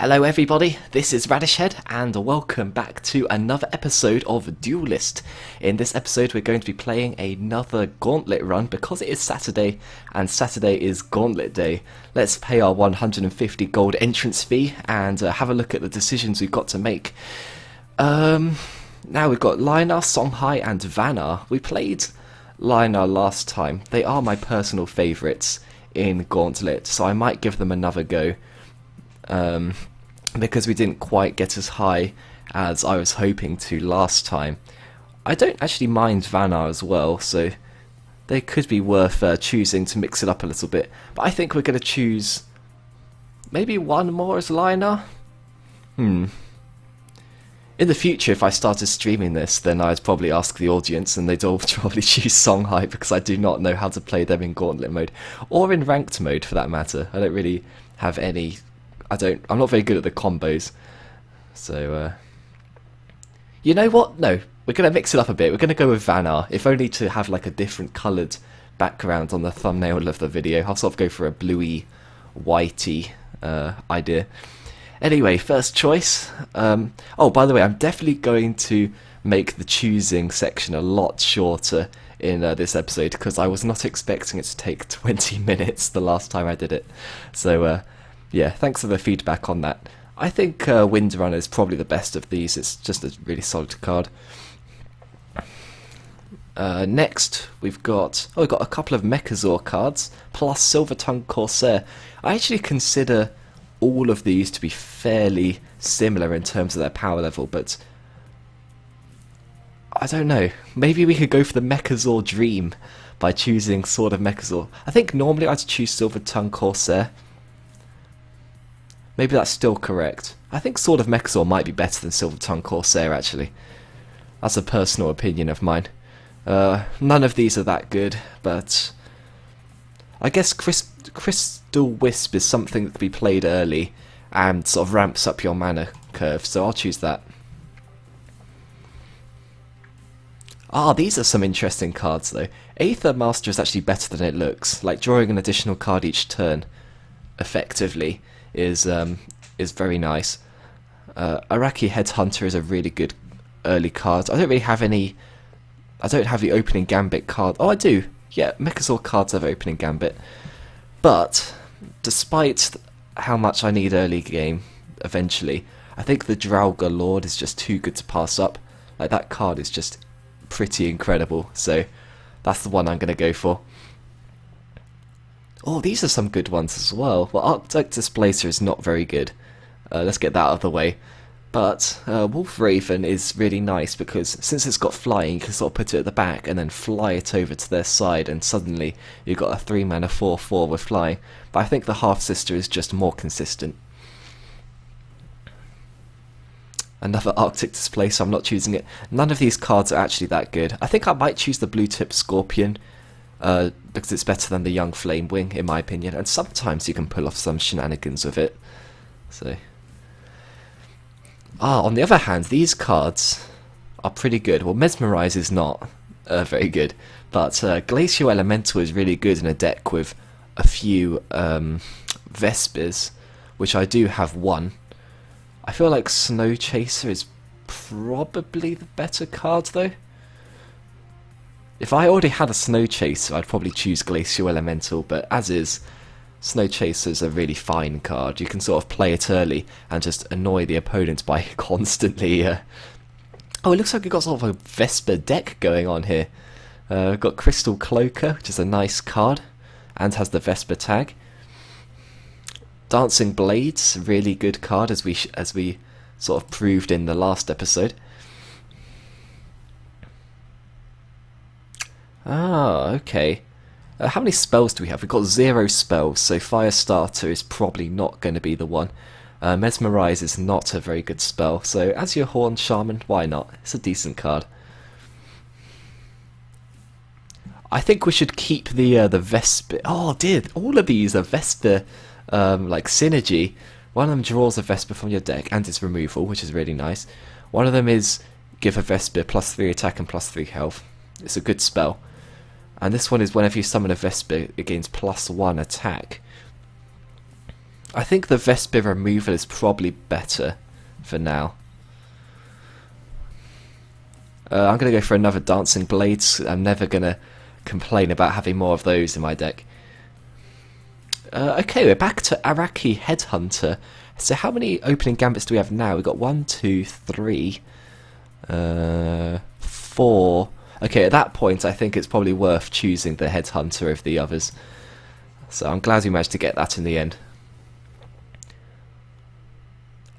Hello everybody, this is Radishhead and welcome back to another episode of Duelyst. In this episode we're going to be playing another Gauntlet run because it is Saturday and Saturday is Gauntlet Day. Let's pay our 150 gold entrance fee and have a look at the decisions we've got to make. Now we've got Lynar, Songhai and Vanar. We played Lynar last time. They are my personal favourites in Gauntlet, so I might give them another go. Because we didn't quite get as high as I was hoping to last time. I don't actually mind Vanar as well, so they could be worth choosing to mix it up a little bit. But I think we're going to choose maybe one more as Lynar. In the future, if I started streaming this, then I'd probably ask the audience and they'd all probably choose Songhai because I do not know how to play them in Gauntlet mode. Or in ranked mode for that matter. I don't really have any... I'm not very good at the combos. So, you know what? No, we're going to mix it up a bit. We're going to go with Vanar, if only to have like a different coloured background on the thumbnail of the video. I'll sort of go for a bluey, whitey idea. Anyway, first choice. Oh, by the way, I'm definitely going to make the choosing section a lot shorter in this episode because I was not expecting it to take 20 minutes the last time I did it. So, yeah, thanks for the feedback on that. I think Windrunner is probably the best of these. It's just a really solid card. Next, we've got a couple of Mechazor cards, plus Silver Tongue Corsair. I actually consider all of these to be fairly similar in terms of their power level, but I don't know. Maybe we could go for the Mechazor Dream by choosing Sword of Mechazor. I think normally I'd choose Silver Tongue Corsair. Maybe that's still correct. I think Sword of Mechazor might be better than Silver Tongue Corsair, actually. That's a personal opinion of mine. None of these are that good, but I guess Crystal Wisp is something that can be played early and sort of ramps up your mana curve, so I'll choose that. Ah, these are some interesting cards, though. Aether Master is actually better than it looks, like drawing an additional card each turn, effectively. Is very nice. Araki Headhunter is a really good early card. I don't really have any... I don't have the opening Gambit card. Oh, I do. Yeah, Mechazor cards have opening Gambit. But, despite how much I need early game, eventually, I think the Draugr Lord is just too good to pass up. Like, that card is just pretty incredible. So, that's the one I'm going to go for. Oh, these are some good ones as well. Well, Arctic Displacer is not very good. Let's get that out of the way. But Wolf Raven is really nice because since it's got flying, you can sort of put it at the back and then fly it over to their side, and suddenly you've got a 3-mana 4/4 with flying. But I think the Half-Sister is just more consistent. Another Arctic Displacer, I'm not choosing it. None of these cards are actually that good. I think I might choose the Blue Tip Scorpion. Because it's better than the Young Flame Wing, in my opinion, and sometimes you can pull off some shenanigans with it. So, on the other hand, these cards are pretty good. Well, Mesmerize is not very good, but Glacial Elemental is really good in a deck with a few Vespers, which I do have one. I feel like Snow Chaser is probably the better card, though. If I already had a Snow Chaser, I'd probably choose Glacial Elemental, but as is, Snow Chaser is a really fine card. You can sort of play it early and just annoy the opponent by constantly... Oh, it looks like we've got sort of a Vesper deck going on here. We've got Crystal Cloaker, which is a nice card, and has the Vesper tag. Dancing Blades, really good card, as we sort of proved in the last episode. Ah, okay. How many spells do we have? We've got 0 spells, so Firestarter is probably not going to be the one. Mesmerize is not a very good spell, so as your Horn Shaman, why not? It's a decent card. I think we should keep the Vesper... Oh, dear, all of these are Vesper, like, synergy. One of them draws a Vesper from your deck, and its removal, which is really nice. One of them is give a Vesper +3 attack and +3 health. It's a good spell. And this one is whenever you summon a Vesper, it gains +1 attack. I think the Vesper removal is probably better for now. I'm going to go for another Dancing Blades. I'm never going to complain about having more of those in my deck. Okay, we're back to Araki Headhunter. So how many opening gambits do we have now? We've got 1, 2, 3, 4. Okay, at that point I think it's probably worth choosing the Headhunter over the others. So I'm glad we managed to get that in the end.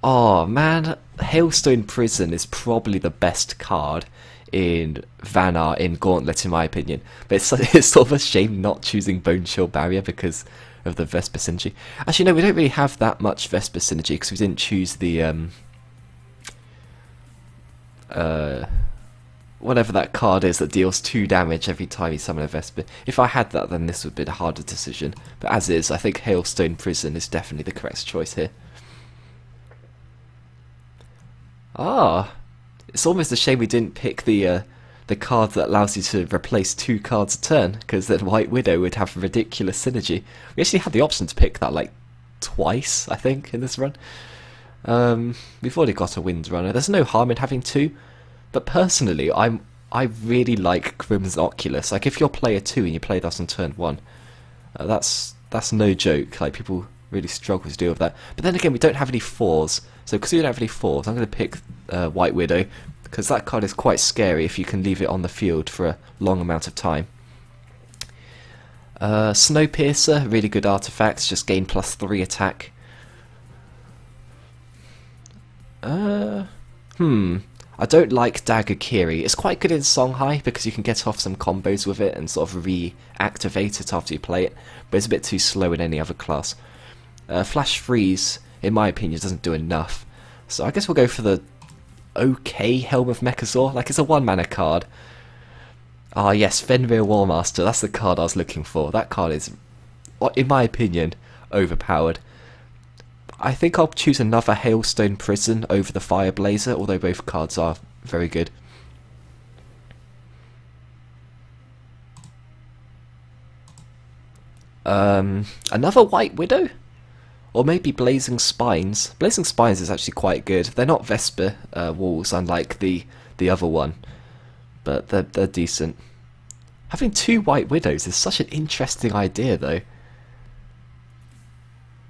Oh man, Hailstone Prison is probably the best card in Vanar in Gauntlet in my opinion. But it's sort of a shame not choosing Bone Chill Barrier because of the Vesper synergy. Actually no, we don't really have that much Vesper synergy because we didn't choose the whatever that card is that deals 2 damage every time you summon a Vesper. If I had that, then this would be a harder decision. But as is, I think Hailstone Prison is definitely the correct choice here. Ah, it's almost a shame we didn't pick the card that allows you to replace 2 cards a turn, because then White Widow would have ridiculous synergy. We actually had the option to pick that like twice, I think, in this run. We've already got a Windrunner. There's no harm in having 2, but personally, I really like Crimson Oculus. Like if you're player 2 and you play that on turn 1, that's no joke. Like people really struggle to deal with that. But then again, we don't have any 4s. So because we don't have any 4s, I'm going to pick White Widow, because that card is quite scary if you can leave it on the field for a long amount of time. Snowpiercer, really good artifacts, just gain +3 attack. I don't like Dagger Kiri. It's quite good in Songhai because you can get off some combos with it and sort of reactivate it after you play it, but it's a bit too slow in any other class. Flash Freeze, in my opinion, doesn't do enough. So I guess we'll go for the okay Helm of Mechazor. Like, it's a 1-mana card. Ah yes, Fenrir Warmaster, that's the card I was looking for. That card is, in my opinion, overpowered. I think I'll choose another Hailstone Prison over the Fireblazer, although both cards are very good. Another White Widow? Or maybe Blazing Spines. Blazing Spines is actually quite good. They're not Vesper walls, unlike the other one, but they're decent. Having 2 White Widows is such an interesting idea, though.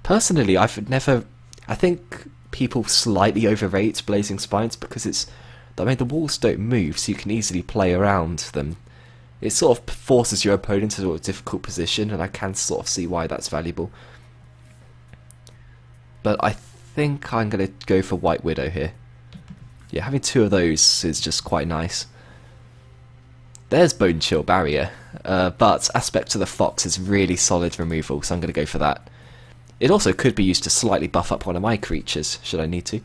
Personally, I think people slightly overrate Blazing Spines because the walls don't move, so you can easily play around them. It sort of forces your opponent into a difficult position, and I can sort of see why that's valuable. But I think I'm going to go for White Widow here. Yeah, having 2 of those is just quite nice. There's Bone Chill Barrier, but Aspect to the Fox is really solid removal, so I'm going to go for that. It also could be used to slightly buff up one of my creatures, should I need to.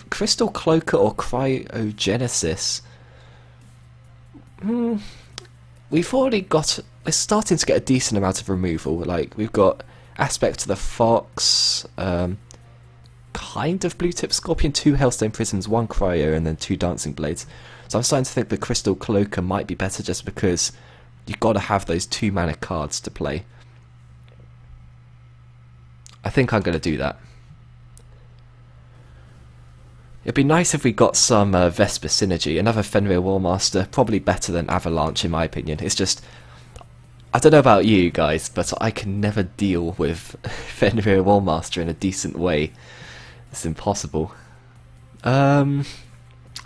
Crystal Cloaker or Cryogenesis. We've already got... We're starting to get a decent amount of removal. Like, we've got Aspect to the Fox, kind of Blue Tip Scorpion, 2 Hailstone Prisons, 1 Cryo, and then 2 Dancing Blades. So I'm starting to think the Crystal Cloaker might be better just because you've got to have those 2-mana cards to play. I think I'm going to do that. It'd be nice if we got some Vesper synergy. Another Fenrir Warmaster, probably better than Avalanche in my opinion. It's just, I don't know about you guys, but I can never deal with Fenrir Warmaster in a decent way. It's impossible. I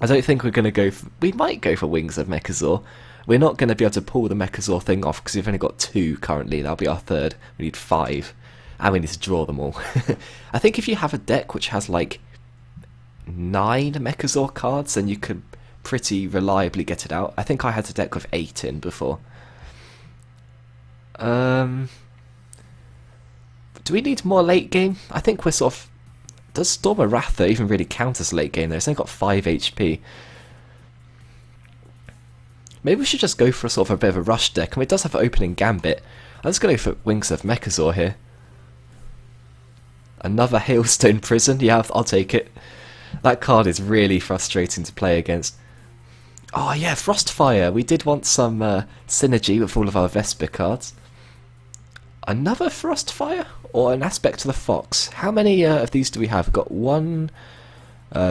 don't think we're going to go for... We might go for Wings of Mechazor. We're not going to be able to pull the Mechazor thing off because we've only got 2 currently. That'll be our 3rd. We need 5. And we need to draw them all. I think if you have a deck which has like 9 Mechazor cards, then you could pretty reliably get it out. I think I had a deck with 8 in before. Do we need more late game? I think we're sort of... Does Storm of Ratha even really count as late game though? It's only got 5 HP. Maybe we should just go for a sort of a bit of a rush deck. I mean, it does have an opening gambit. I'm just going to go for Wings of Mechazor here. Another Hailstone Prison. Yeah, I'll take it. That card is really frustrating to play against. Oh yeah, Frostfire. We did want some synergy with all of our Vesper cards. Another Frostfire or an Aspect to the Fox? How many of these do we have? We've got 1,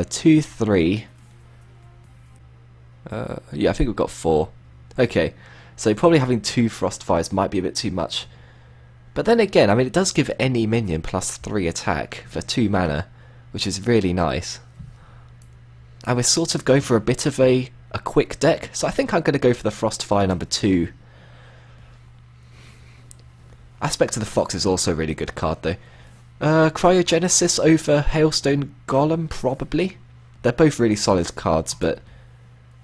2, 3. Yeah, I think we've got 4. Okay, so probably having 2 Frostfires might be a bit too much. But then again, I mean, it does give any minion plus 3 attack for 2 mana, which is really nice. And we're sort of going for a bit of a quick deck, so I think I'm going to go for the Frostfire number 2. Aspect of the Fox is also a really good card though. Cryogenesis over Hailstone Golem, probably. They're both really solid cards, but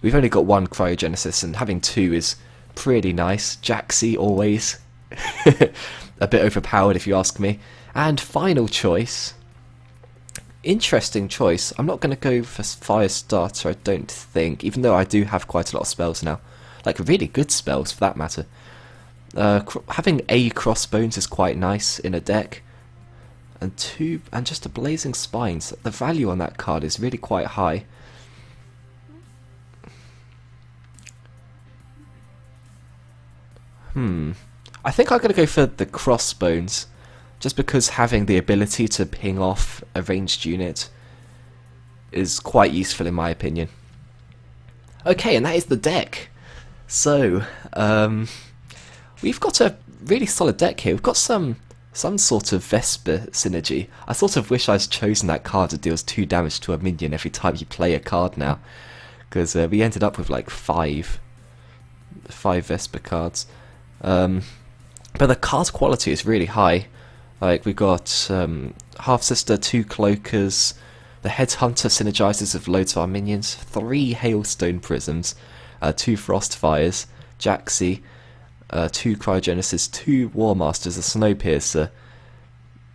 we've only got 1 Cryogenesis, and having 2 is pretty nice. Jaxi, always. A bit overpowered if you ask me. And final choice. Interesting choice. I'm not going to go for Fire Starter, I don't think, even though I do have quite a lot of spells now. Like, really good spells, for that matter. Having a Crossbones is quite nice in a deck. And just a Blazing Spines. The value on that card is really quite high. I think I'm going to go for the Crossbones, just because having the ability to ping off a ranged unit is quite useful in my opinion. Okay, and that is the deck. So, we've got a really solid deck here. We've got some sort of Vesper synergy. I sort of wish I'd chosen that card that deals 2 damage to a minion every time you play a card now, because we ended up with like 5 Vesper cards. But the card quality is really high. Like, we've got Half-Sister, 2 Cloakers, the Headhunter synergizes with loads of our minions, 3 Hailstone Prisons, 2 Frostfires, Jaxi, 2 Cryogenesis, 2 War Masters, a Snowpiercer,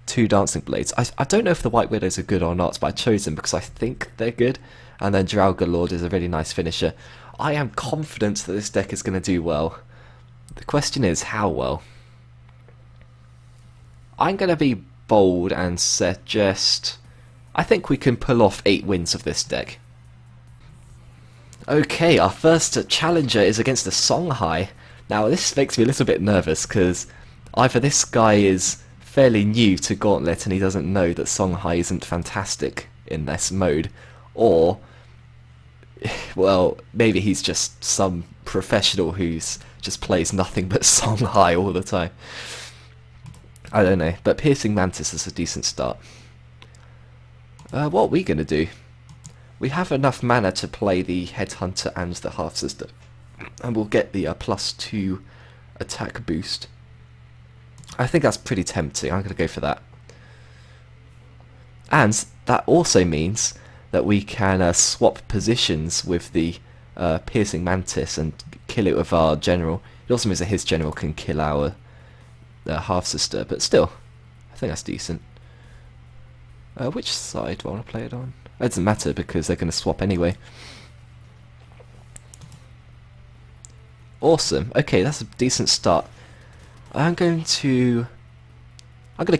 2 Dancing Blades. I don't know if the White Widows are good or not, but I chose them because I think they're good. And then Draugr Lord is a really nice finisher. I am confident that this deck is going to do well. The question is, how well? I'm going to be bold and suggest I think we can pull off 8 wins of this deck. Okay, our first challenger is against the Songhai. Now this makes me a little bit nervous because either this guy is fairly new to Gauntlet and he doesn't know that Songhai isn't fantastic in this mode, or, well, maybe he's just some professional who's just plays nothing but Songhai all the time. I don't know, but Piercing Mantis is a decent start. What are we going to do? We have enough mana to play the Headhunter and the Half-Sister, and we'll get the +2 attack boost. I think that's pretty tempting. I'm going to go for that. And that also means that we can swap positions with the Piercing Mantis and kill it with our general. It also means that his general can kill our Half-Sister, but still, I think that's decent. Which side do I want to play it on? It doesn't matter because they're going to swap anyway. Awesome. Okay, that's a decent start. I'm going to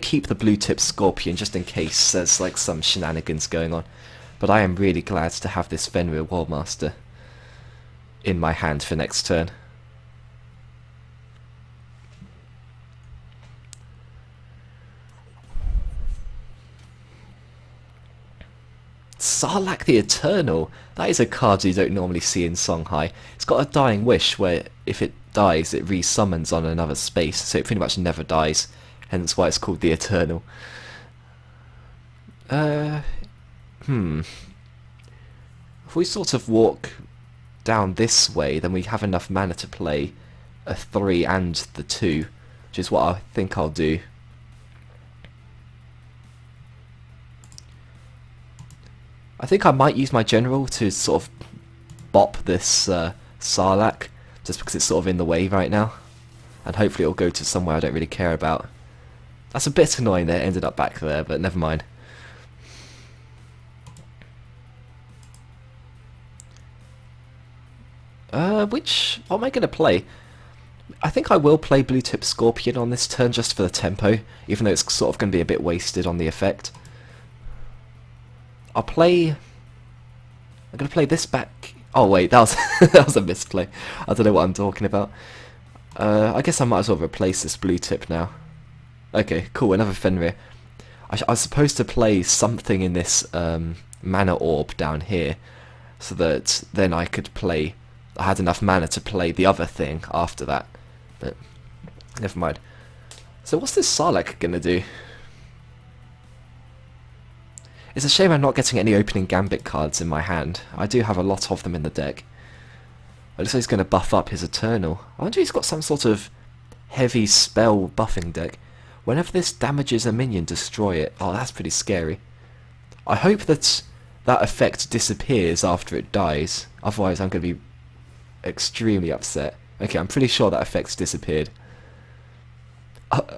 keep the blue tip Scorpion just in case there's like some shenanigans going on. But I am really glad to have this Fenrir Warmaster in my hand for next turn. Sarlacc the Eternal. That is a card you don't normally see in Songhai. It's got a Dying Wish where if it dies it resummons on another space, so it pretty much never dies, hence why it's called the Eternal. If we sort of walk down this way, then we have enough mana to play a 3 and the 2, which is what I think I'll do. I think I might use my general to sort of bop this Sarlacc, just because it's sort of in the way right now, and hopefully it'll go to somewhere I don't really care about. That's a bit annoying that it ended up back there, but never mind. What am I going to play? I think I will play Blue Tip Scorpion on this turn just for the tempo, even though it's sort of going to be a bit wasted on the effect. I'm going to play this back. Oh wait, that was that was a misplay. I don't know what I'm talking about. I guess I might as well replace this blue tip now. Okay, cool, another Fenrir. I was supposed to play something in this mana orb down here, so that then I had enough mana to play the other thing after that. But never mind. So what's this Sarlacc gonna do? It's a shame I'm not getting any opening Gambit cards in my hand. I do have a lot of them in the deck. It looks like he's going to buff up his Eternal. I wonder if he's got some sort of heavy spell buffing deck. Whenever this damages a minion, destroy it. Oh, that's pretty scary. I hope that effect disappears after it dies. Otherwise I'm going to be extremely upset. Okay, I'm pretty sure that effect's disappeared.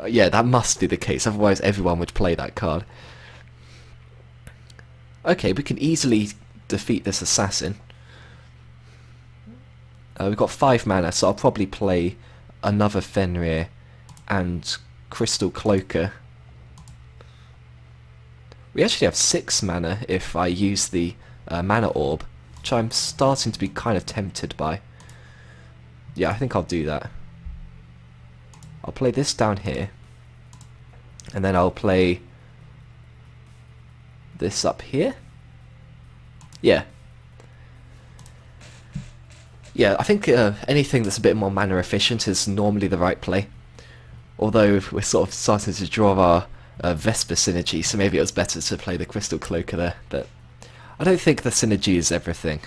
Yeah, that must be the case. Otherwise everyone would play that card. Okay, we can easily defeat this assassin. We've got 5 mana, so I'll probably play another Fenrir and Crystal Cloaker. We actually have 6 mana if I use the mana orb, which I'm starting to be kind of tempted by. Yeah, I think I'll do that. I'll play this down here, and then I'll play this up here. Yeah, I think anything that's a bit more mana efficient is normally the right play. Although we're sort of starting to draw our Vesper synergy, so maybe it was better to play the Crystal Cloaker there. But I don't think the synergy is everything.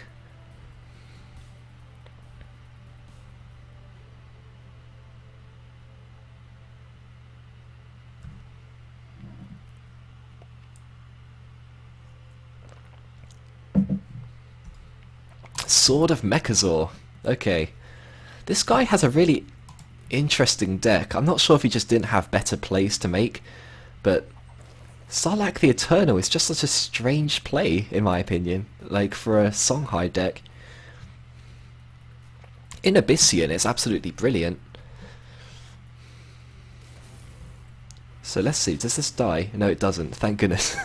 Sword of Mechazor. Okay. This guy has a really interesting deck. I'm not sure if he just didn't have better plays to make, but Sarlacc the Eternal is just such a strange play, in my opinion, like for a Songhai deck. In Abyssian, it's absolutely brilliant. So let's see, does this die? No, it doesn't, thank goodness.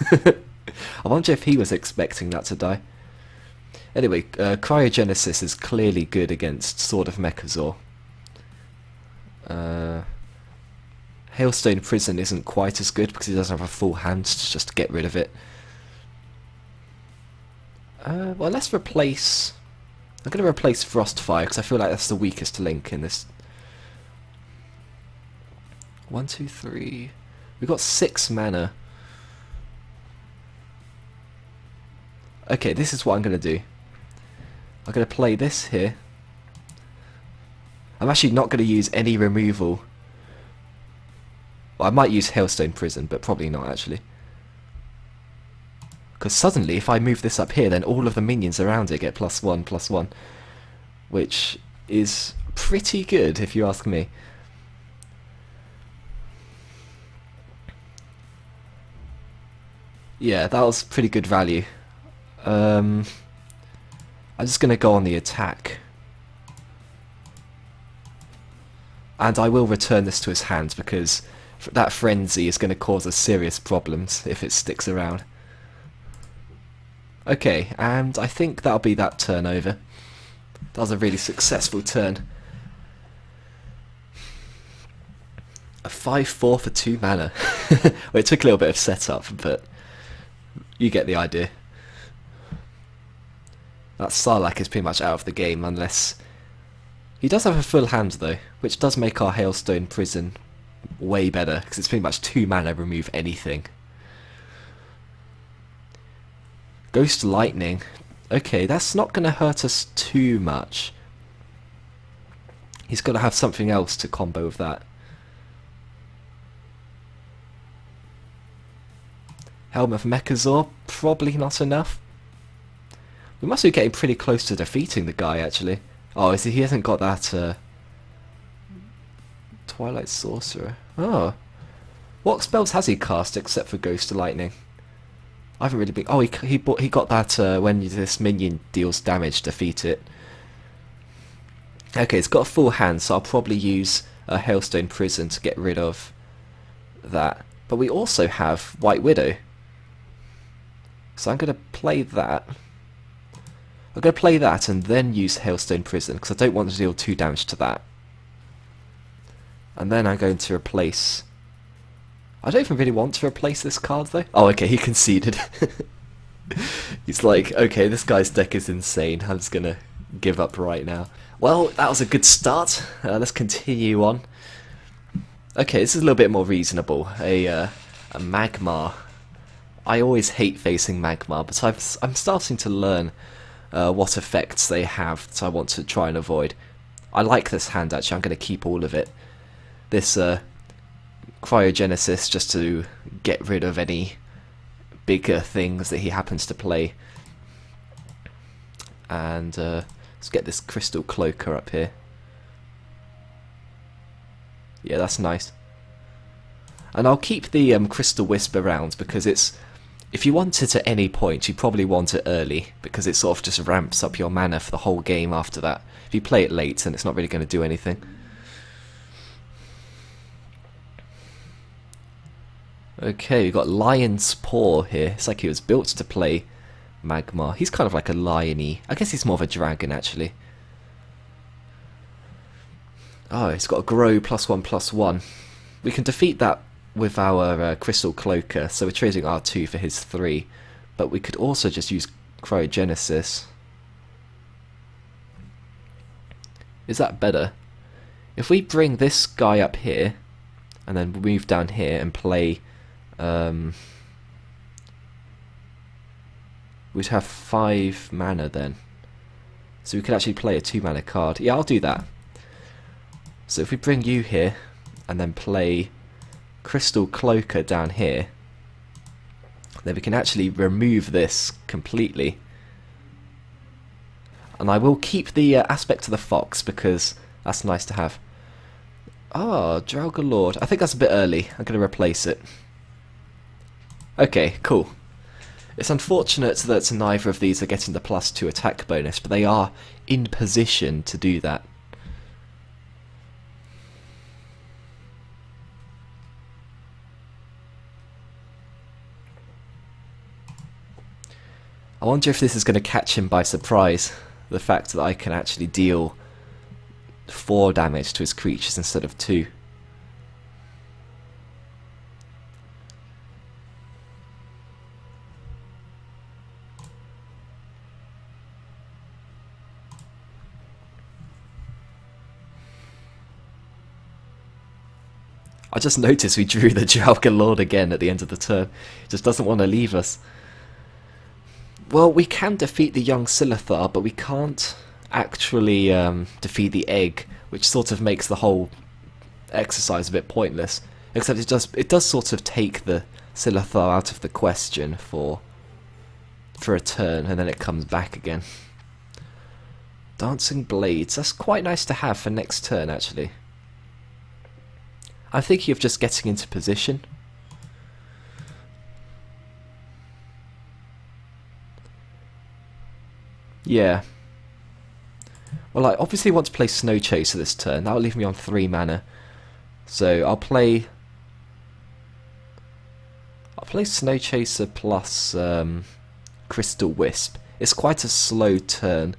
I wonder if he was expecting that to die. Anyway, Cryogenesis is clearly good against Sword of Mechazor. Hailstone Prison isn't quite as good because he doesn't have a full hand to just get rid of it. Well, let's replace... I'm going to replace Frostfire because I feel like that's the weakest link in this. 1, 2, 3... We've got 6 mana. Okay, this is what I'm going to do. I'm going to play this here. I'm actually not going to use any removal. Well, I might use Hailstone Prison, but probably not actually. Because suddenly, if I move this up here, then all of the minions around it get +1/+1. Which is pretty good, if you ask me. Yeah, that was pretty good value. I'm just going to go on the attack. And I will return this to his hand because that frenzy is going to cause us serious problems if it sticks around. Okay, and I think that'll be that turn over. That was a really successful turn. A 5/4 for 2 mana. Well, it took a little bit of setup, but you get the idea. That Sarlacc is pretty much out of the game unless... He does have a full hand though, which does make our Hailstone Prison way better, because it's pretty much 2 mana remove anything. Ghost Lightning. Okay, that's not going to hurt us too much. He's got to have something else to combo with that. Helm of Mechazor, probably not enough. We must be getting pretty close to defeating the guy actually. Oh, he hasn't got that Twilight Sorcerer. Oh. What spells has he cast except for Ghost Lightning? I haven't really been... Oh, he got that when this minion deals damage, defeat it. Okay, it's got a full hand, so I'll probably use a Hailstone Prison to get rid of that. But we also have White Widow. So I'm going to play that. I'm going to play that and then use Hailstone Prison, because I don't want to deal 2 damage to that. And then I'm going to replace I don't even really want to replace this card though. Oh, okay, he conceded. He's like, okay, this guy's deck is insane. I'm just gonna give up right now. Well, that was a good start. Let's continue on. Okay, this is a little bit more reasonable. A Magmar. I always hate facing Magmar, but I'm starting to learn what effects they have that I want to try and avoid. I like this hand actually. I'm going to keep all of it. This Cryogenesis just to get rid of any bigger things that he happens to play. And let's get this Crystal Cloaker up here. Yeah, that's nice. And I'll keep the Crystal Wisp around because it's... If you want it at any point, you probably want it early because it sort of just ramps up your mana for the whole game after that. If you play it late, then it's not really going to do anything. Okay, we've got Lion's Paw here. It's like he was built to play Magmar. He's kind of like a lion-y. I guess he's more of a dragon, actually. Oh, he's got a Grow +1/+1. We can defeat that with our Crystal Cloaker, so we're trading R2 for his 3. But we could also just use Cryogenesis. Is that better? If we bring this guy up here, and then move down here and play... we'd have 5 mana then. So we could actually play a 2 mana card. Yeah, I'll do that. So if we bring you here, and then play Crystal Cloaker down here, then we can actually remove this completely. And I will keep the aspect of the fox because that's nice to have. Oh, Draugr. I think that's a bit early. I'm going to replace it. Okay, cool. It's unfortunate that neither of these are getting the +2 attack bonus, but they are in position to do that. I wonder if this is going to catch him by surprise, the fact that I can actually deal 4 damage to his creatures instead of 2. I just noticed we drew the Draugr again at the end of the turn. He just doesn't want to leave us. Well, we can defeat the young Silithar, but we can't actually defeat the egg, which sort of makes the whole exercise a bit pointless. Except it does sort of take the Silithar out of the question for a turn, and then it comes back again. Dancing Blades. That's quite nice to have for next turn, actually. I'm thinking of just getting into position. Yeah. Well, I obviously want to play Snow Chaser this turn. That will leave me on 3 mana. So I'll play Snow Chaser plus Crystal Wisp. It's quite a slow turn,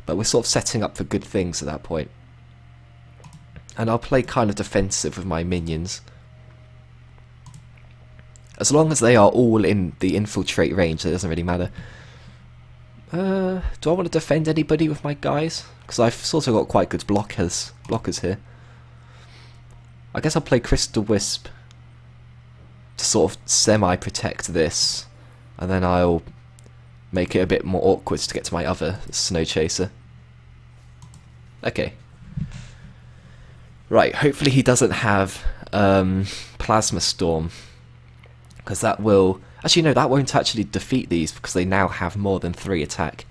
but we're sort of setting up for good things at that point. And I'll play kind of defensive with my minions. As long as they are all in the infiltrate range, it doesn't really matter. Do I want to defend anybody with my guys? Because I've sort of got quite good blockers here. I guess I'll play Crystal Wisp to sort of semi-protect this. And then I'll make it a bit more awkward to get to my other Snow Chaser. Okay. Right, hopefully he doesn't have Plasma Storm, because that will... Actually, no, that won't actually defeat these, because they now have more than 3 attack.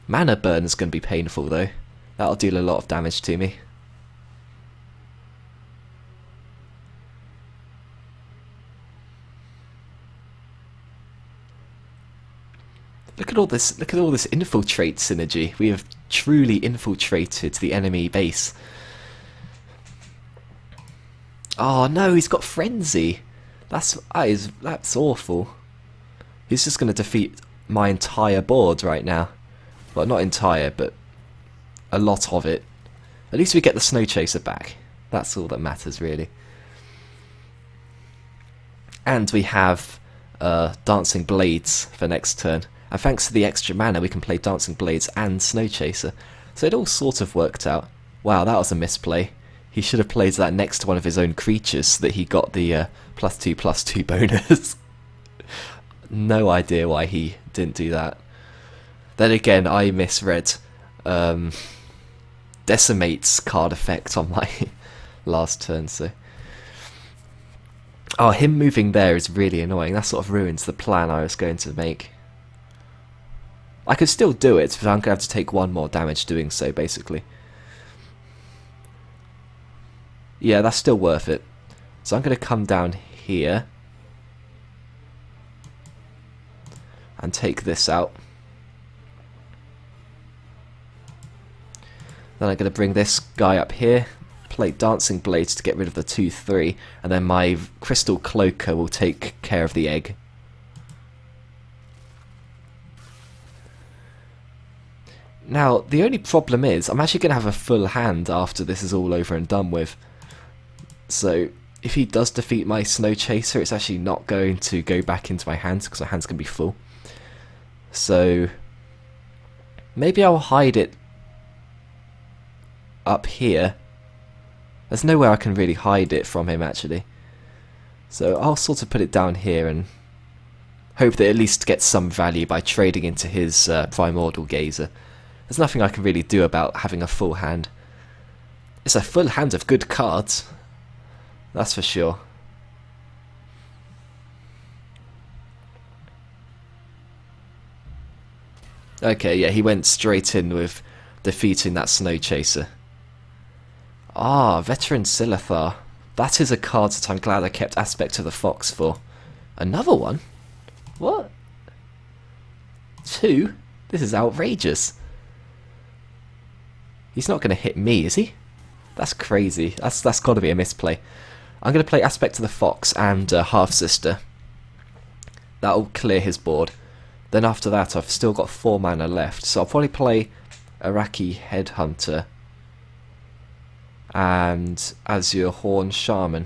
Mana Burn is going to be painful, though. That'll deal a lot of damage to me. Look at all this infiltrate synergy. We have truly infiltrated the enemy base. Oh no, he's got Frenzy. That's awful. He's just going to defeat my entire board right now. Well, not entire, but a lot of it. At least we get the Snow Chaser back. That's all that matters, really. And we have Dancing Blades for next turn. And thanks to the extra mana, we can play Dancing Blades and Snow Chaser. So it all sort of worked out. Wow, that was a misplay. He should have played that next to one of his own creatures so that he got the +2/+2 bonus. No idea why he didn't do that. Then again, I misread Decimate's card effect on my last turn, so... Oh, him moving there is really annoying. That sort of ruins the plan I was going to make. I could still do it, but I'm going to have to take 1 more damage doing so, basically. Yeah, that's still worth it. So I'm going to come down here and take this out. Then I'm going to bring this guy up here, play Dancing Blades to get rid of the 2/3, and then my Crystal Cloaker will take care of the egg. Now, the only problem is, I'm actually going to have a full hand after this is all over and done with. So, if he does defeat my Snow Chaser, it's actually not going to go back into my hands, because my hand's going to be full. So, maybe I'll hide it up here. There's nowhere I can really hide it from him, actually. So, I'll sort of put it down here and hope that it at least gets some value by trading into his Primordial Gazer. There's nothing I can really do about having a full hand. It's a full hand of good cards, that's for sure. Okay, yeah, he went straight in with defeating that Snow Chaser. Ah, Veteran Silithar. That is a card that I'm glad I kept Aspect of the Fox for. Another one? What? 2? This is outrageous. He's not going to hit me, is he? That's crazy. That's got to be a misplay. I'm going to play Aspect of the Fox and Half-Sister. That'll clear his board. Then after that, I've still got 4 mana left, so I'll probably play Iraqi Headhunter and Azure Horn Shaman.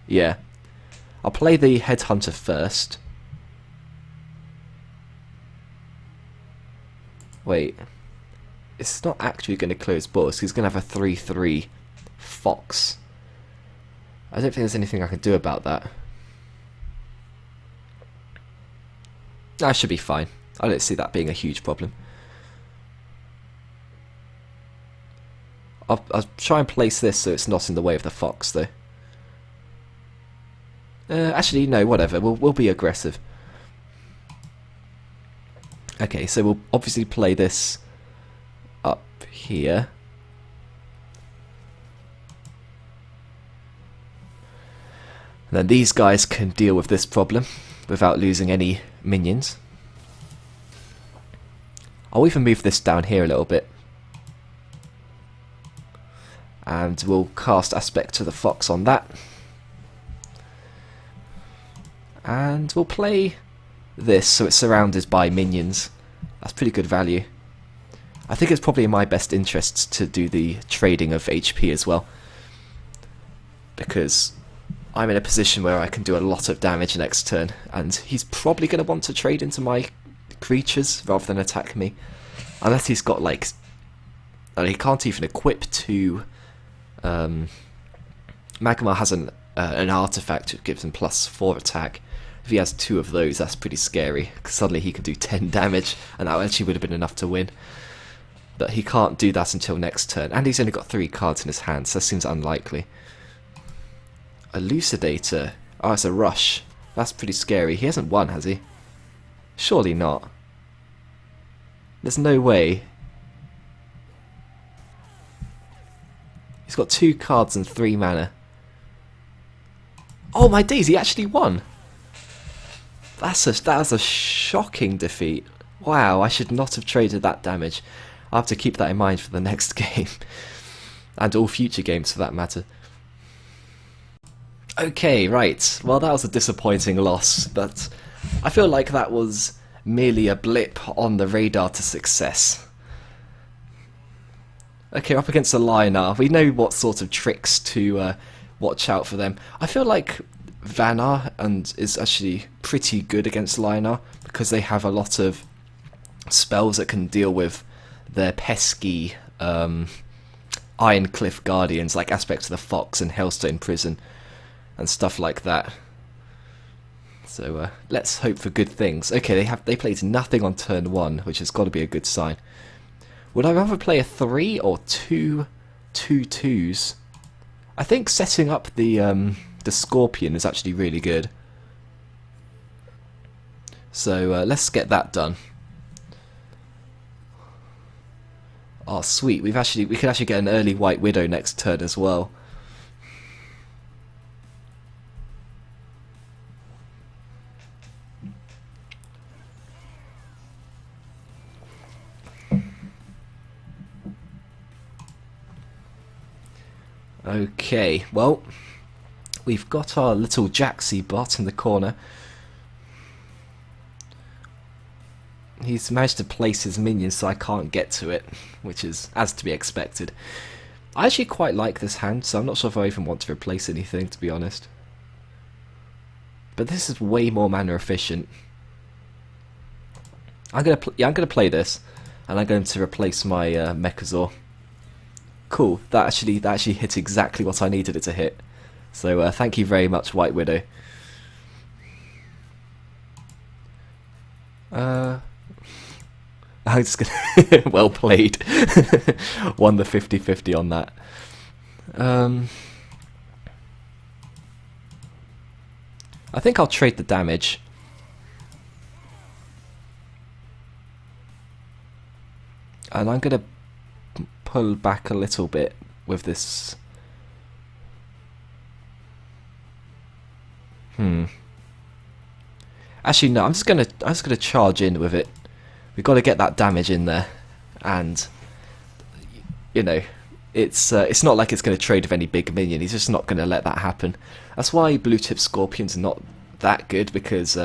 Yeah. I'll play the Headhunter first. Wait. It's not actually going to clear his board, so he's going to have a 3/3 Fox. I don't think there's anything I can do about that. That should be fine. I don't see that being a huge problem. I'll try and place this so it's not in the way of the Fox, though. Actually, no, whatever. We'll be aggressive. Okay, so we'll obviously play this up here. And then these guys can deal with this problem without losing any minions. I'll even move this down here a little bit. And we'll cast Aspect to the Fox on that. And we'll play this so it's surrounded by minions. That's pretty good value. I think it's probably in my best interests to do the trading of HP as well, because I'm in a position where I can do a lot of damage next turn, and he's probably going to want to trade into my creatures rather than attack me, unless he's got like... he can't even equip 2... Magmar has an artifact which gives him +4 attack. If he has 2 of those, that's pretty scary, because suddenly he can do 10 damage, and that actually would have been enough to win. But he can't do that until next turn, and he's only got 3 cards in his hand, so that seems unlikely. Elucidator. Oh, it's a rush. That's pretty scary. He hasn't won, has he? Surely not. There's no way. He's got 2 cards and 3 mana. Oh my days, he actually won! That was a shocking defeat. Wow, I should not have traded that damage. I'll have to keep that in mind for the next game. And all future games for that matter. Okay, right. Well, that was a disappointing loss, but I feel like that was merely a blip on the radar to success. Okay, we're up against a Lionar. We know what sort of tricks to watch out for them. I feel like Vanar and is actually pretty good against Linar because they have a lot of spells that can deal with their pesky Iron Cliff Guardians, like Aspect of the Fox and Hailstone Prison and stuff like that. So let's hope for good things. Okay, they played nothing on turn 1, which has got to be a good sign. Would I rather play a 3 or 2 2/2s? I think setting up the Scorpion is actually really good. So let's get that done. Oh sweet, we could actually get an early White Widow next turn as well. Okay, well, we've got our little Jaxie bot in the corner. He's managed to place his minions so I can't get to it, which is as to be expected. I actually quite like this hand, so I'm not sure if I even want to replace anything, to be honest. But this is way more mana efficient. I'm gonna play this, and I'm going to replace my Mechazor. Cool, that actually hit exactly what I needed it to hit. So thank you very much, White Widow. I'm just gonna well played. Won the 50-50 on that. I think I'll trade the damage. And I'm gonna pull back a little bit with this. Actually, no. I'm just gonna charge in with it. We've got to get that damage in there, and you know, it's not like it's going to trade with any big minion. He's just not going to let that happen. That's why blue tip Scorpions are not that good, because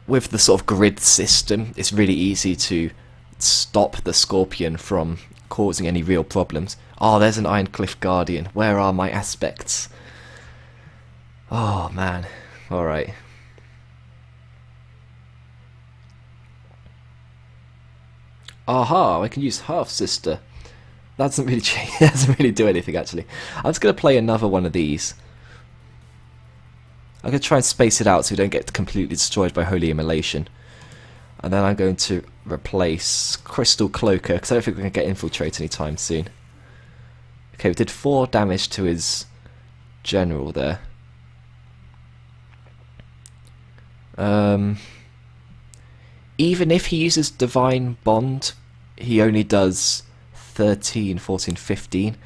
with the sort of grid system, it's really easy to stop the Scorpion from causing any real problems. Oh, there's an Iron Cliff Guardian. Where are my aspects? Oh man. All right. Aha! I can use Half Sister. That doesn't really change. That doesn't really do anything actually. I'm just gonna play another one of these. I'm gonna try and space it out so we don't get completely destroyed by Holy Immolation. And then I'm going to replace Crystal Cloaker, because I don't think we're going to get Infiltrate anytime soon. Okay, we did 4 damage to his general there. Even if he uses Divine Bond, he only does 13, 14, 15.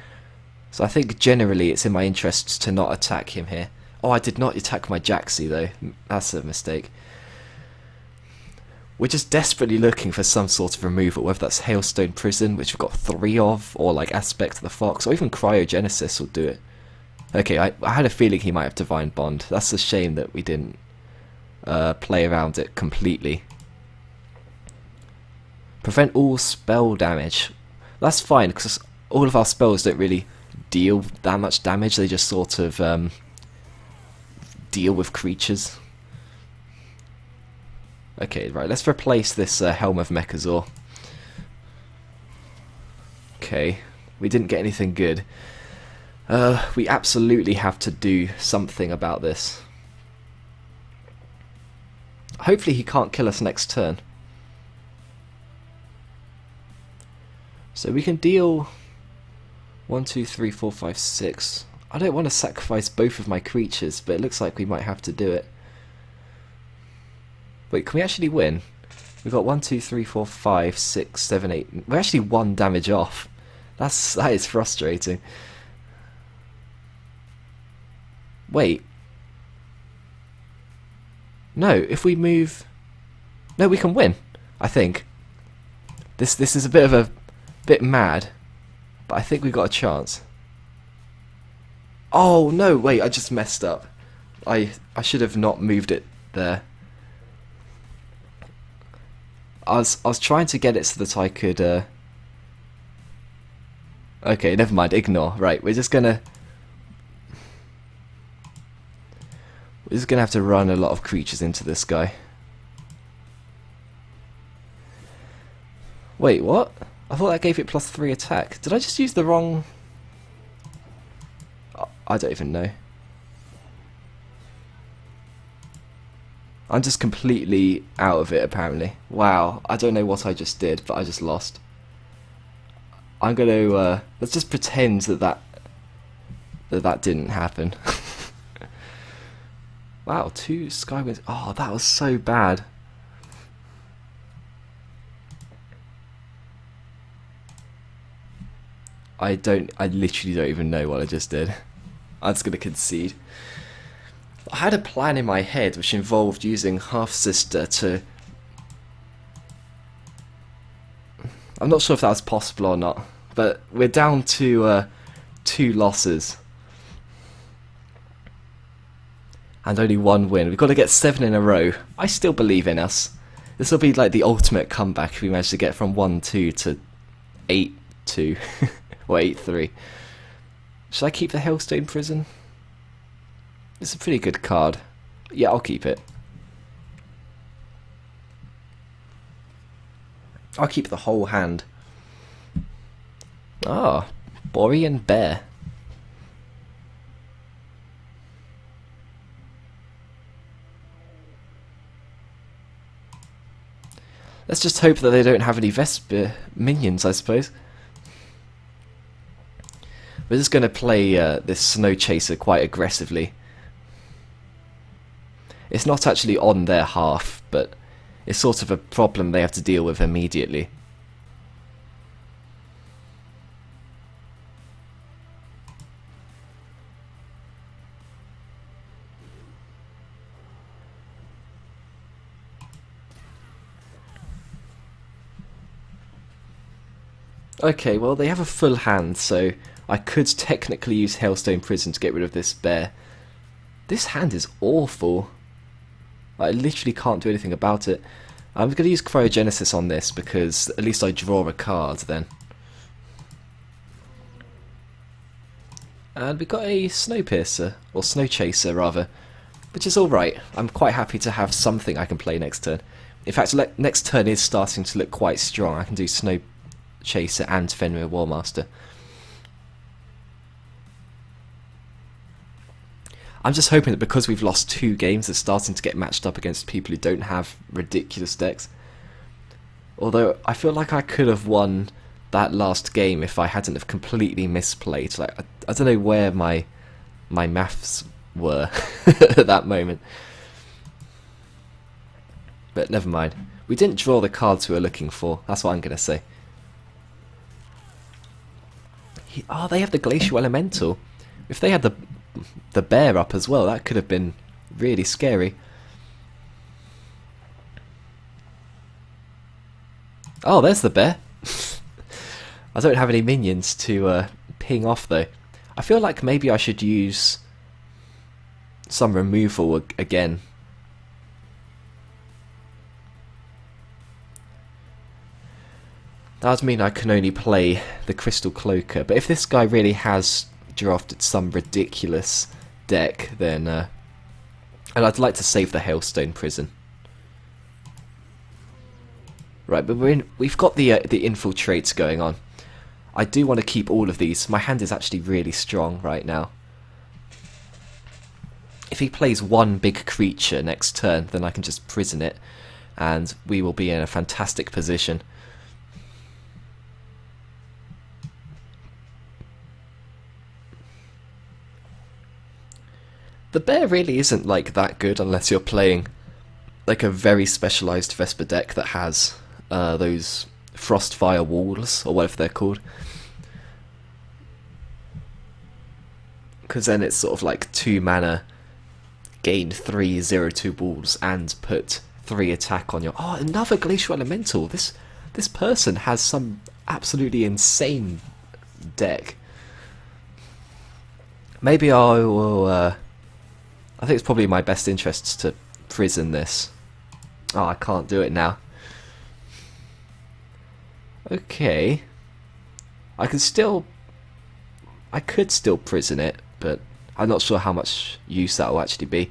So I think generally it's in my interests to not attack him here. Oh, I did not attack my Jaxie though. That's a mistake. We're just desperately looking for some sort of removal, whether that's Hailstone Prison, which we've got 3 of, or like Aspect of the Fox, or even Cryogenesis will do it. Okay, I had a feeling he might have Divine Bond. That's a shame that we didn't play around it completely. Prevent all spell damage. That's fine, because all of our spells don't really deal that much damage, they just sort of deal with creatures. Okay, right, let's replace this Helm of Mechazor. Okay, we didn't get anything good. We absolutely have to do something about this. Hopefully he can't kill us next turn. So we can deal 1, 2, 3, 4, 5, 6. I don't want to sacrifice both of my creatures, but it looks like we might have to do it. Wait, can we actually win? We've got 1, 2, 3, 4, 5, 6, 7, 8. We're actually 1 damage off. That is frustrating. Wait. No, if we move... No, we can win, I think. This is a bit mad, but I think we've got a chance. Oh no, wait, I just messed up. I should have not moved it there. I was trying to get it so that I could okay, never mind, ignore. Right, we're just gonna We're just going to have to run a lot of creatures into this guy. Wait, what? I thought that gave it +3 attack. Did I just use the wrong... I don't even know. I'm just completely out of it, apparently. Wow, I don't know what I just did, but I just lost. I'm going to... let's just pretend that didn't happen. Wow, 2 Skywinds. Oh, that was so bad. I literally don't even know what I just did. I'm just going to concede. I had a plan in my head which involved using Half-Sister to... I'm not sure if that was possible or not, but we're down to 2 losses. And only 1 win. We've got to get 7 in a row. I still believe in us. This will be like the ultimate comeback if we manage to get from 1-2 to 8-2. Or 8-3. Should I keep the Hailstone Prison? It's a pretty good card. Yeah, I'll keep it. I'll keep the whole hand. Ah, Borean Bear. Let's just hope that they don't have any Vesper minions, I suppose. We're just going to play this Snow Chaser quite aggressively. It's not actually on their half, but it's sort of a problem they have to deal with immediately. Okay, well they have a full hand, so I could technically use Hailstone Prison to get rid of this bear. This hand is awful. I literally can't do anything about it. I'm going to use Cryogenesis on this because at least I draw a card then. And we got a Snowpiercer, or Snow Chaser rather, which is alright. I'm quite happy to have something I can play next turn. In fact, next turn is starting to look quite strong. I can do Snow Chaser and Fenrir Warmaster. I'm just hoping that because we've lost 2 games, they're starting to get matched up against people who don't have ridiculous decks. Although, I feel like I could have won that last game if I hadn't have completely misplayed. Like, I don't know where my maths were at that moment. But never mind. We didn't draw the cards we were looking for. That's what I'm going to say. Oh, they have the Glacial Elemental. If they had the bear up as well, that could have been really scary. Oh, there's the bear. I don't have any minions to ping off though. I feel like maybe I should use some removal again. That would mean I can only play the Crystal Cloaker, but if this guy really has drafted some ridiculous deck, then and I'd like to save the Hailstone Prison. Right, but we've got the infiltrates going on. I do want to keep all of these. My hand is actually really strong right now. If he plays one big creature next turn, then I can just prison it, and we will be in a fantastic position. The bear really isn't like that good unless you're playing like a very specialised Vesper deck that has those Frostfire walls, or whatever they're called. Because then it's sort of like 2 mana, gain 3 0/2 walls, and put 3 attack on your... Oh, another Glacial Elemental! This person has some absolutely insane deck. Maybe I will... I think it's probably in my best interests to prison this. Oh, I can't do it now. Okay. I could still prison it, but I'm not sure how much use that will actually be.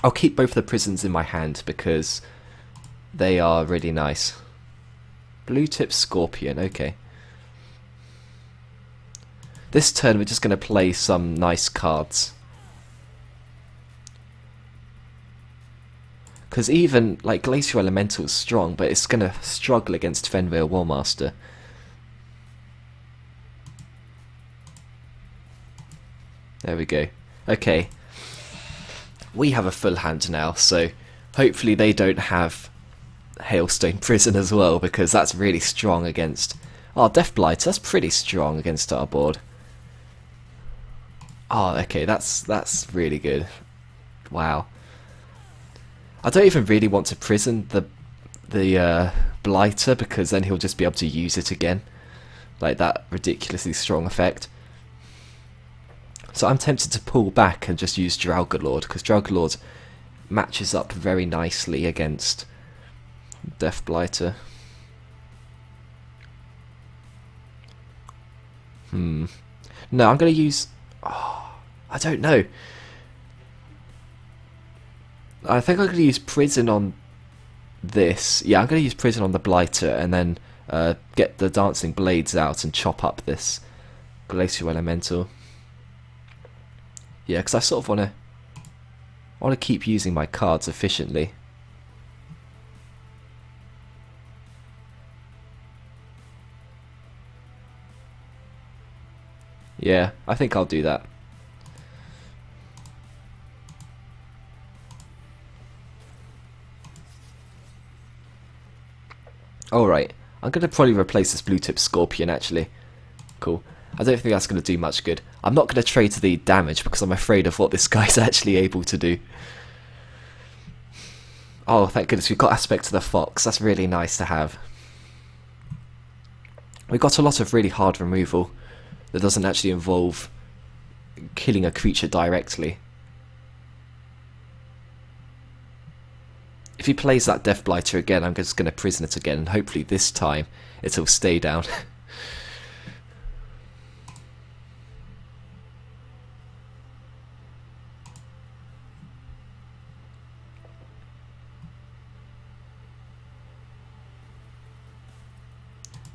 I'll keep both the prisons in my hand because they are really nice. Blue tip scorpion, okay. This turn we're just going to play some nice cards. Because even, like, Glacial Elemental is strong, but it's going to struggle against Fenrir Warmaster. There we go. Okay. We have a full hand now, so hopefully they don't have Hailstone Prison as well, because that's really strong against... Oh, Death Blight, that's pretty strong against our board. Oh, okay, that's really good. Wow. I don't even really want to prison the Blighter, because then he'll just be able to use it again. Like that ridiculously strong effect. So I'm tempted to pull back and just use Draugr, because Draugr matches up very nicely against Death Blighter. No, I'm going to use... Oh, I don't know. I think I'm going to use Prison on this. Yeah, I'm going to use Prison on the Blighter and then get the Dancing Blades out and chop up this Glacial Elemental. Yeah, because I sort of want to keep using my cards efficiently. Yeah, I think I'll do that. Alright, I'm going to probably replace this blue tip scorpion actually. Cool. I don't think that's going to do much good. I'm not going to trade the damage because I'm afraid of what this guy's actually able to do. Oh, thank goodness, we've got Aspect of the Fox. That's really nice to have. We got a lot of really hard removal that doesn't actually involve killing a creature directly. If he plays that Death Blighter again, I'm just going to prison it again, and hopefully this time it'll stay down.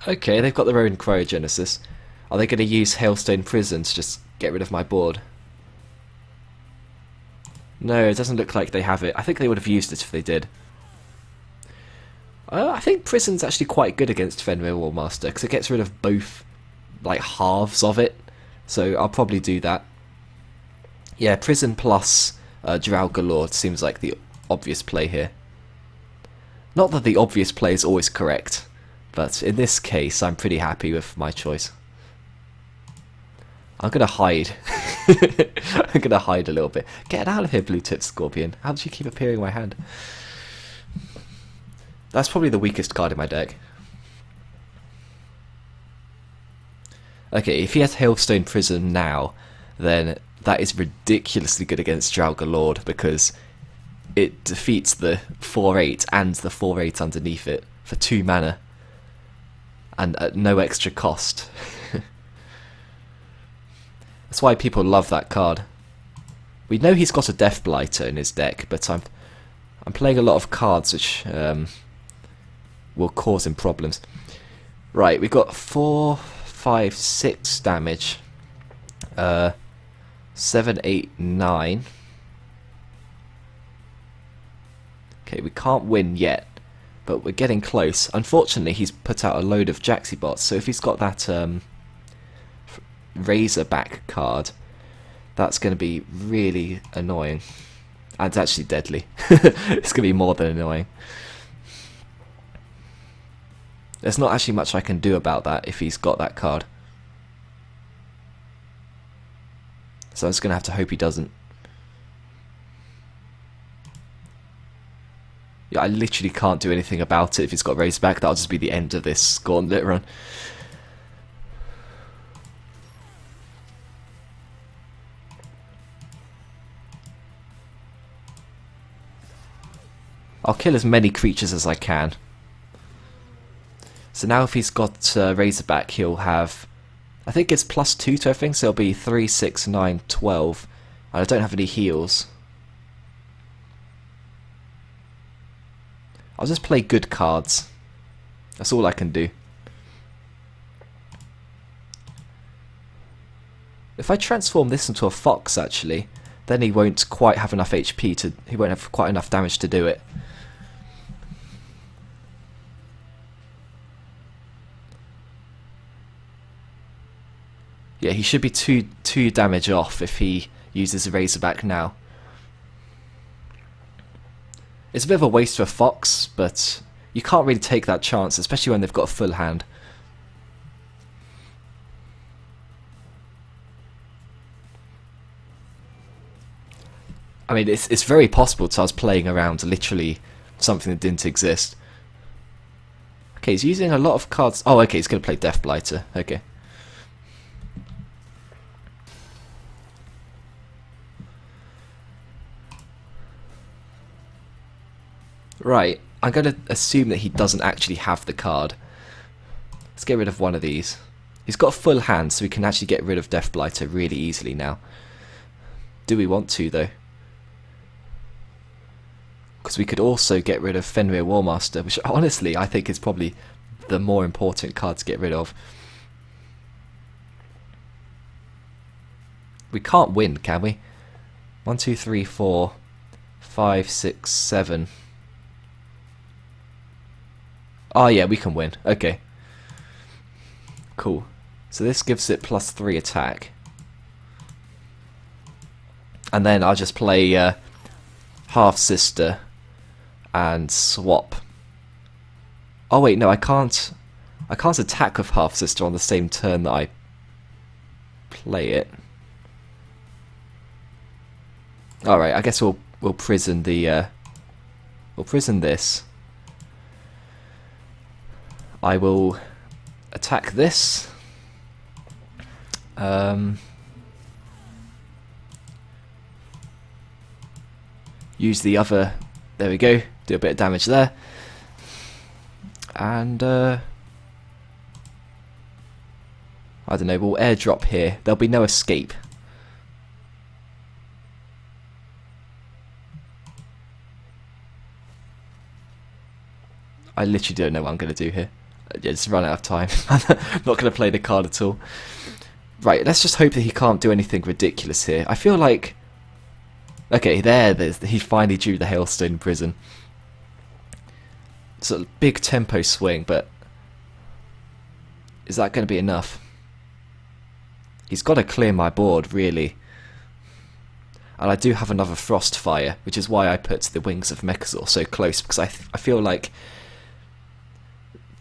Okay, they've got their own cryogenesis. Are they going to use Hailstone Prison to just get rid of my board? No, it doesn't look like they have it. I think they would have used it if they did. I think Prison's actually quite good against Fenrir Warmaster because it gets rid of both, like, halves of it. So I'll probably do that. Yeah, Prison plus Draugr seems like the obvious play here. Not that the obvious play is always correct, but in this case I'm pretty happy with my choice. I'm going to hide. I'm going to hide a little bit. Get out of here, Blue Tip Scorpion. How did you keep appearing in my hand? That's probably the weakest card in my deck. Okay, if he has Hailstone Prison now, then that is ridiculously good against Draugr because it defeats the 4/8 and the 4/8 underneath it for 2 mana. And at no extra cost. That's why people love that card. We know he's got a Death Blighter in his deck, but I'm playing a lot of cards which will cause him problems. Right, we've got 4, 5, 6 damage. 7, 8, 9. Okay, we can't win yet, but we're getting close. Unfortunately, he's put out a load of Jaxi bots, so if he's got that Razorback card, that's going to be really annoying. And it's actually deadly. It's going to be more than annoying. There's not actually much I can do about that if he's got that card. So I'm just going to have to hope he doesn't. Yeah, I literally can't do anything about it if he's got Razorback. That'll just be the end of this Gauntlet run. I'll kill as many creatures as I can. So now if he's got Razorback, he'll have... I think it's +2 to everything, so it'll be 3, 6, 9, 12. And I don't have any heals. I'll just play good cards. That's all I can do. If I transform this into a fox, actually, then he won't quite have enough HP to... He won't have quite enough damage to do it. Yeah, he should be two damage off if he uses a Razorback now. It's a bit of a waste for a fox, but you can't really take that chance, especially when they've got a full hand. I mean, it's very possible that I was playing around literally something that didn't exist. Okay, he's using a lot of cards. Oh, okay, he's going to play Death Blighter. Okay. Right, I'm going to assume that he doesn't actually have the card. Let's get rid of one of these. He's got a full hand, so we can actually get rid of Death Blighter really easily now. Do we want to, though? Because we could also get rid of Fenrir Warmaster, which honestly I think is probably the more important card to get rid of. We can't win, can we? 1, 2, 3, 4, 5, 6, 7. Oh yeah, we can win. Okay. Cool. So this gives it +3 attack. And then I'll just play Half-Sister and swap. Oh wait, no, I can't attack with Half-Sister on the same turn that I play it. Alright, I guess we'll prison the we'll prison this. I will attack this. Use the other. There we go. Do a bit of damage there. And I don't know. We'll airdrop here. There'll be no escape. I literally don't know what I'm going to do here. Just run out of time. I'm not going to play the card at all. Right, let's just hope that he can't do anything ridiculous here. I feel like... Okay, he finally drew the Hailstone Prison. It's a big tempo swing, but... Is that going to be enough? He's got to clear my board, really. And I do have another Frostfire, which is why I put the Wings of Mechazor so close, because I feel like...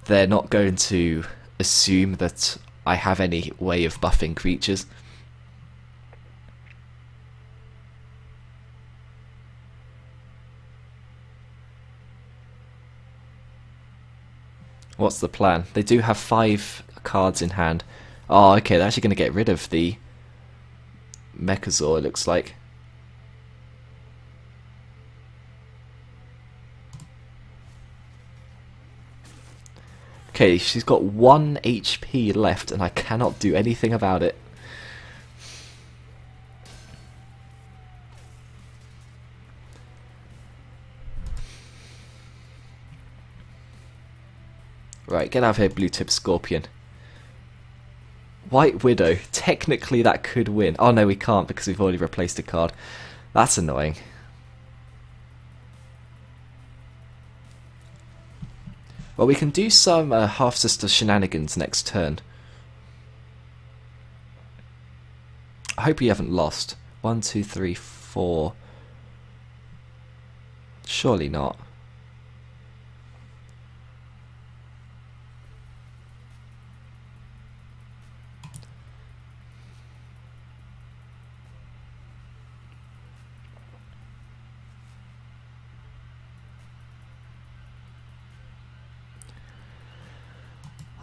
they're not going to assume that I have any way of buffing creatures. What's the plan? They do have 5 cards in hand. Oh, okay, they're actually going to get rid of the Mechazor, it looks like. Okay, she's got 1 HP left and I cannot do anything about it. Right, get out of here, blue tip Scorpion. White Widow. Technically that could win. Oh no, we can't because we've already replaced a card. That's annoying. Well, we can do some Half-Sister shenanigans next turn. I hope you haven't lost. 1, 2, 3, 4. Surely not.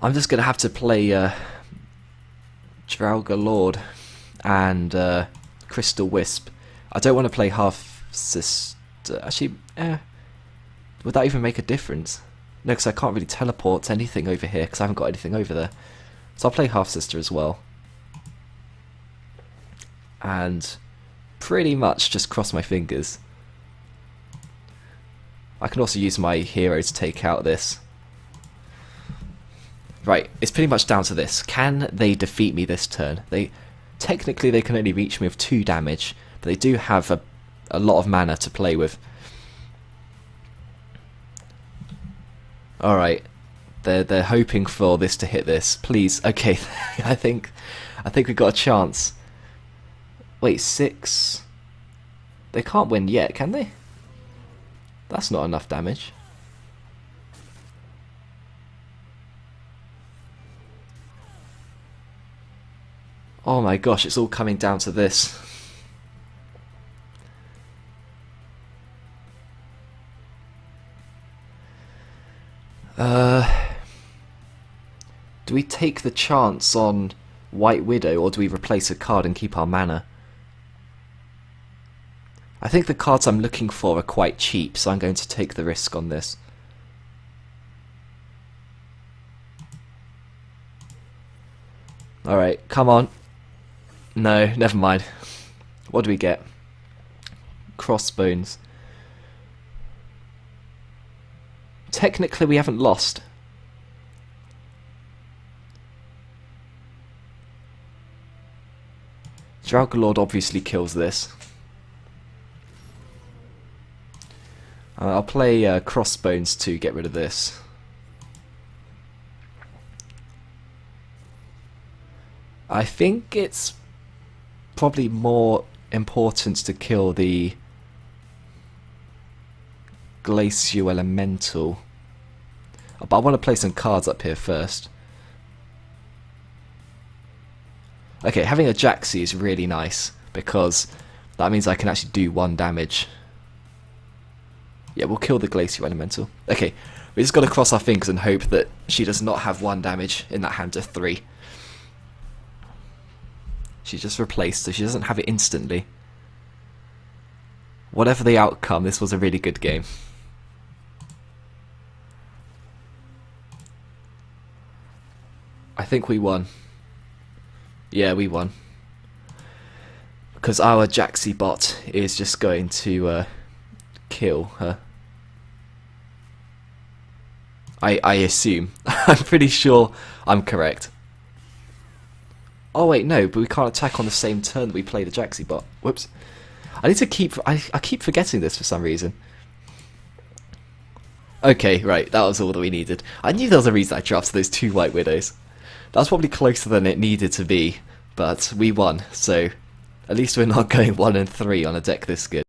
I'm just going to have to play Draugr Lord and Crystal Wisp. I don't want to play Half-Sister. Actually, would that even make a difference? No, because I can't really teleport anything over here because I haven't got anything over there. So I'll play Half-Sister as well. And pretty much just cross my fingers. I can also use my hero to take out this. Right, it's pretty much down to this. Can they defeat me this turn? Technically they can only reach me with 2 damage, but they do have a lot of mana to play with. Alright, they're hoping for this to hit this. Please, okay, I think we've got a chance. Wait, 6? They can't win yet, can they? That's not enough damage. Oh my gosh, it's all coming down to this. Do we take the chance on White Widow, or do we replace a card and keep our mana? I think the cards I'm looking for are quite cheap, so I'm going to take the risk on this. Alright, come on. No, never mind. What do we get? Crossbones. Technically we haven't lost. Draugr obviously kills this. I'll play Crossbones to get rid of this. I think it's probably more important to kill the Glacial Elemental. But I want to play some cards up here first. Okay, having a Jaxi is really nice, because that means I can actually do 1 damage. Yeah, we'll kill the Glacial Elemental. Okay, we just got to cross our fingers and hope that she does not have 1 damage in that hand to 3. She's just replaced, so she doesn't have it instantly. Whatever the outcome, this was a really good game. I think we won. Yeah, we won. Because our Jaxi bot is just going to kill her. I assume. I'm pretty sure I'm correct. Oh wait, no, but we can't attack on the same turn that we play the Jaxi bot. Whoops. I need to keep... I keep forgetting this for some reason. Okay, right, that was all that we needed. I knew there was a reason I drafted those 2 White Widows. That was probably closer than it needed to be, but we won, so at least we're not going 1 and 3 on a deck this good.